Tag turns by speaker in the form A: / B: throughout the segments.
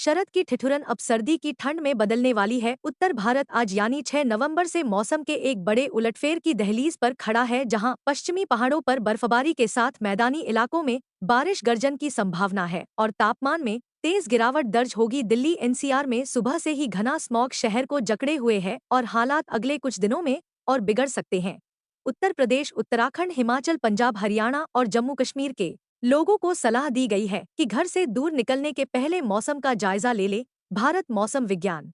A: शरद की ठिठुरन अब सर्दी की ठंड में बदलने वाली है। उत्तर भारत आज यानी 6 नवंबर से मौसम के एक बड़े उलटफेर की दहलीज पर खड़ा है, जहां पश्चिमी पहाड़ों पर बर्फबारी के साथ मैदानी इलाकों में बारिश गर्जन की संभावना है और तापमान में तेज गिरावट दर्ज होगी। दिल्ली एनसीआर में सुबह से ही घना स्मॉग शहर को जकड़े हुए है और हालात अगले कुछ दिनों में और बिगड़ सकते हैं। उत्तर प्रदेश, उत्तराखंड, हिमाचल, पंजाब, हरियाणा और जम्मू कश्मीर के लोगों को सलाह दी गई है कि घर से दूर निकलने के पहले मौसम का जायजा ले ले। भारत मौसम विज्ञान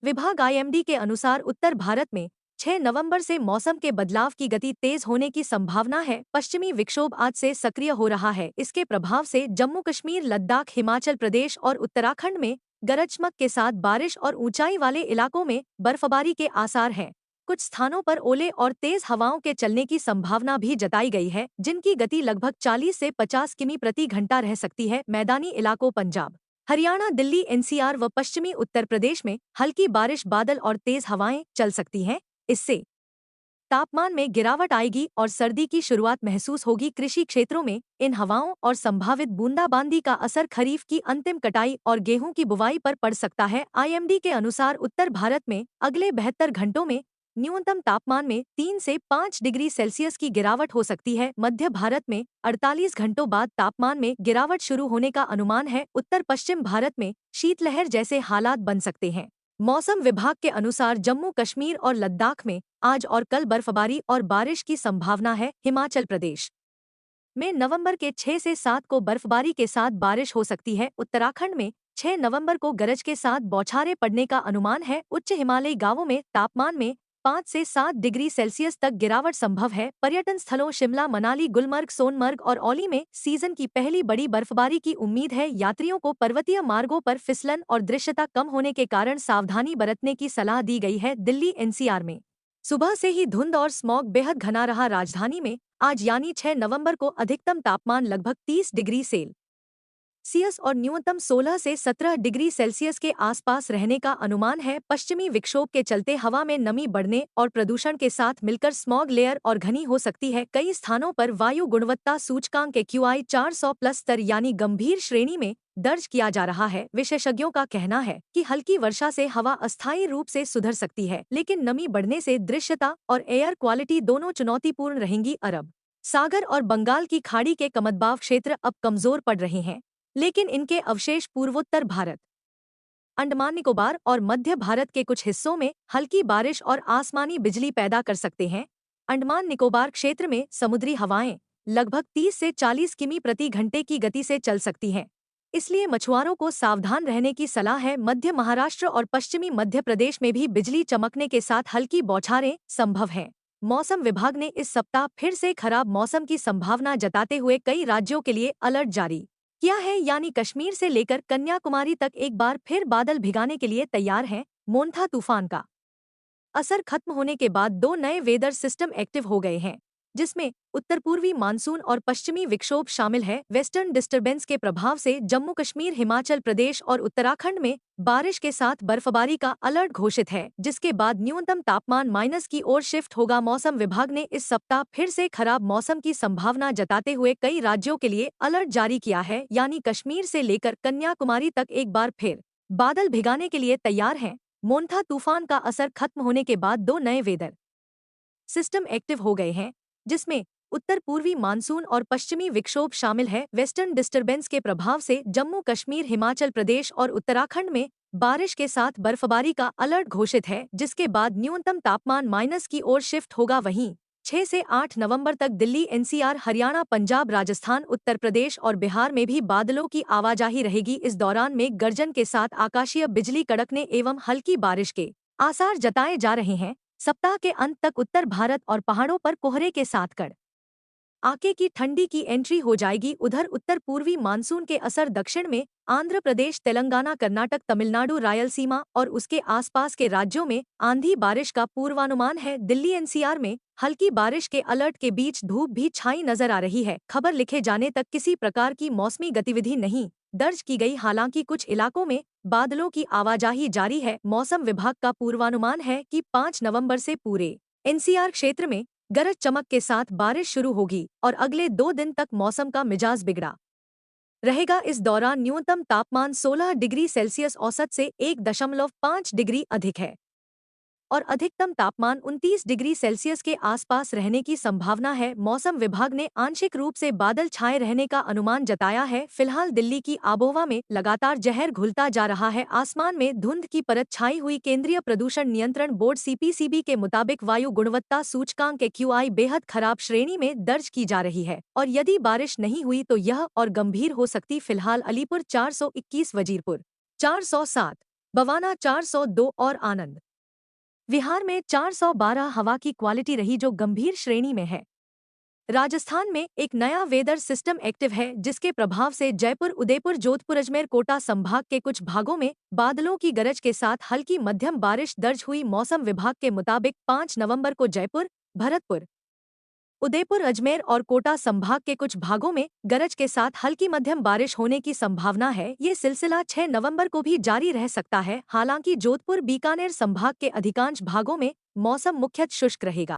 A: विभाग आईएमडी के अनुसार उत्तर भारत में 6 नवंबर से मौसम के बदलाव की गति तेज होने की संभावना है। पश्चिमी विक्षोभ आज से सक्रिय हो रहा है। इसके प्रभाव से जम्मू कश्मीर, लद्दाख, हिमाचल प्रदेश और उत्तराखंड में गरज चमक के साथ बारिश और ऊंचाई वाले इलाकों में बर्फबारी के आसार हैं। कुछ स्थानों पर ओले और तेज हवाओं के चलने की संभावना भी जताई गई है, जिनकी गति लगभग 40 से 50 किमी प्रति घंटा रह सकती है। मैदानी इलाकों पंजाब, हरियाणा, दिल्ली एनसीआर व पश्चिमी उत्तर प्रदेश में हल्की बारिश, बादल और तेज हवाएं चल सकती हैं। इससे तापमान में गिरावट आएगी और सर्दी की शुरुआत महसूस होगी। कृषि क्षेत्रों में इन हवाओं और संभावित बूंदाबांदी का असर खरीफ की अंतिम कटाई और गेहूं की बुवाई पर पड़ सकता है। आईएमडी के अनुसार उत्तर भारत में अगले 72 घंटों में न्यूनतम तापमान में 3 से 5 डिग्री सेल्सियस की गिरावट हो सकती है। मध्य भारत में 48 घंटों बाद तापमान में गिरावट शुरू होने का अनुमान है। उत्तर पश्चिम भारत में शीतलहर जैसे हालात बन सकते हैं। मौसम विभाग के अनुसार जम्मू कश्मीर और लद्दाख में आज और कल बर्फबारी और बारिश की संभावना है। हिमाचल प्रदेश में नवंबर के 6 से 7 को बर्फबारी के साथ बारिश हो सकती है। उत्तराखंड में 6 नवंबर को गरज के साथ बौछारें पड़ने का अनुमान है। उच्च हिमालयी गांवों में तापमान में 5 से 7 डिग्री सेल्सियस तक गिरावट संभव है। पर्यटन स्थलों शिमला, मनाली, गुलमर्ग, सोनमर्ग और औली में सीजन की पहली बड़ी बर्फबारी की उम्मीद है। यात्रियों को पर्वतीय मार्गों पर फिसलन और दृश्यता कम होने के कारण सावधानी बरतने की सलाह दी गई है। दिल्ली एनसीआर में सुबह से ही धुंध और स्मॉग बेहद घना रहा। राजधानी में आज यानी 6 नवंबर को अधिकतम तापमान लगभग 30 डिग्री सेल्सियस और न्यूनतम 16 से 17 डिग्री सेल्सियस के आसपास रहने का अनुमान है। पश्चिमी विक्षोभ के चलते हवा में नमी बढ़ने और प्रदूषण के साथ मिलकर स्मॉग लेयर और घनी हो सकती है। कई स्थानों पर वायु गुणवत्ता सूचकांक के QI 400+ स्तर यानी गंभीर श्रेणी में दर्ज किया जा रहा है। विशेषज्ञों का कहना है कि हल्की वर्षा से हवा अस्थायी रूप से सुधर सकती है, लेकिन नमी बढ़ने से दृश्यता और एयर क्वालिटी दोनों चुनौतीपूर्ण रहेंगी। अरब सागर और बंगाल की खाड़ी के कमदबाव क्षेत्र अब कमजोर पड़ रहे हैं, लेकिन इनके अवशेष पूर्वोत्तर भारत, अंडमान निकोबार और मध्य भारत के कुछ हिस्सों में हल्की बारिश और आसमानी बिजली पैदा कर सकते हैं। अंडमान निकोबार क्षेत्र में समुद्री हवाएं लगभग 30 से 40 किमी प्रति घंटे की गति से चल सकती हैं, इसलिए मछुआरों को सावधान रहने की सलाह है। मध्य महाराष्ट्र और पश्चिमी मध्य प्रदेश में भी बिजली चमकने के साथ हल्की बौछारें संभव हैं। मौसम विभाग ने इस सप्ताह फिर से खराब मौसम की संभावना जताते हुए कई राज्यों के लिए अलर्ट जारी किया है, यानी कश्मीर से लेकर कन्याकुमारी तक एक बार फिर बादल भिगाने के लिए तैयार हैं। मोन्था तूफान का असर खत्म होने के बाद 2 नए वेदर सिस्टम एक्टिव हो गए हैं, जिसमें उत्तर पूर्वी मानसून और पश्चिमी विक्षोभ शामिल है। वेस्टर्न डिस्टर्बेंस के प्रभाव से जम्मू कश्मीर, हिमाचल प्रदेश और उत्तराखंड में बारिश के साथ बर्फबारी का अलर्ट घोषित है, जिसके बाद न्यूनतम तापमान माइनस की ओर शिफ्ट होगा। मौसम विभाग ने इस सप्ताह फिर से खराब मौसम की संभावना जताते हुए कई राज्यों के लिए अलर्ट जारी किया है, यानी कश्मीर से लेकर कन्याकुमारी तक एक बार फिर बादल भिगाने के लिए तैयार हैं। मोन्था तूफान का असर खत्म होने के बाद 2 नए वेदर सिस्टम एक्टिव हो गए हैं, जिसमें उत्तर पूर्वी मानसून और पश्चिमी विक्षोभ शामिल है। वेस्टर्न डिस्टर्बेंस के प्रभाव से जम्मू कश्मीर, हिमाचल प्रदेश और उत्तराखंड में बारिश के साथ बर्फबारी का अलर्ट घोषित है, जिसके बाद न्यूनतम तापमान माइनस की ओर शिफ्ट होगा। वहीं 6 से 8 नवंबर तक दिल्ली एनसीआर, हरियाणा, पंजाब, राजस्थान, उत्तर प्रदेश और बिहार में भी बादलों की आवाजाही रहेगी। इस दौरान मेघ गर्जन के साथ आकाशीय बिजली कड़कने एवं हल्की बारिश के आसार जताए जा रहे हैं। सप्ताह के अंत तक उत्तर भारत और पहाड़ों पर कोहरे के साथ आके की ठंडी की एंट्री हो जाएगी। उधर उत्तर पूर्वी मानसून के असर दक्षिण में आंध्र प्रदेश, तेलंगाना, कर्नाटक, तमिलनाडु, रायलसीमा और उसके आसपास के राज्यों में आंधी बारिश का पूर्वानुमान है। दिल्ली एनसीआर में हल्की बारिश के अलर्ट के बीच धूप भी छाई नजर आ रही है। खबर लिखे जाने तक किसी प्रकार की मौसमी गतिविधि नहीं दर्ज की गई, हालांकि कुछ इलाकों में बादलों की आवाजाही जारी है। मौसम विभाग का पूर्वानुमान है कि 5 नवंबर से पूरे एनसीआर क्षेत्र में गरज चमक के साथ बारिश शुरू होगी और अगले 2 दिन तक मौसम का मिजाज बिगड़ा रहेगा। इस दौरान न्यूनतम तापमान 16 डिग्री सेल्सियस औसत से 1.5 डिग्री अधिक है और अधिकतम तापमान 29 डिग्री सेल्सियस के आसपास रहने की संभावना है। मौसम विभाग ने आंशिक रूप से बादल छाए रहने का अनुमान जताया है। फिलहाल दिल्ली की आबोहवा में लगातार जहर घुलता जा रहा है। आसमान में धुंध की परत छाई हुई। केंद्रीय प्रदूषण नियंत्रण बोर्ड सीपीसीबी के मुताबिक वायु गुणवत्ता सूचकांक QI बेहद खराब श्रेणी में दर्ज की जा रही है और यदि बारिश नहीं हुई तो यह और गंभीर हो सकती। फिलहाल अलीपुर 421, वजीरपुर 407, बवाना 402 और आनंद विहार में 412 हवा की क्वालिटी रही जो गंभीर श्रेणी में है। राजस्थान में एक नया वेदर सिस्टम एक्टिव है जिसके प्रभाव से जयपुर, उदयपुर, जोधपुर, अजमेर, कोटा संभाग के कुछ भागों में बादलों की गरज के साथ हल्की मध्यम बारिश दर्ज हुई। मौसम विभाग के मुताबिक 5 नवंबर को जयपुर, भरतपुर, उदयपुर, अजमेर और कोटा संभाग के कुछ भागों में गरज के साथ हल्की मध्यम बारिश होने की संभावना है। ये सिलसिला 6 नवंबर को भी जारी रह सकता है। हालांकि जोधपुर, बीकानेर संभाग के अधिकांश भागों में मौसम मुख्यतः शुष्क रहेगा।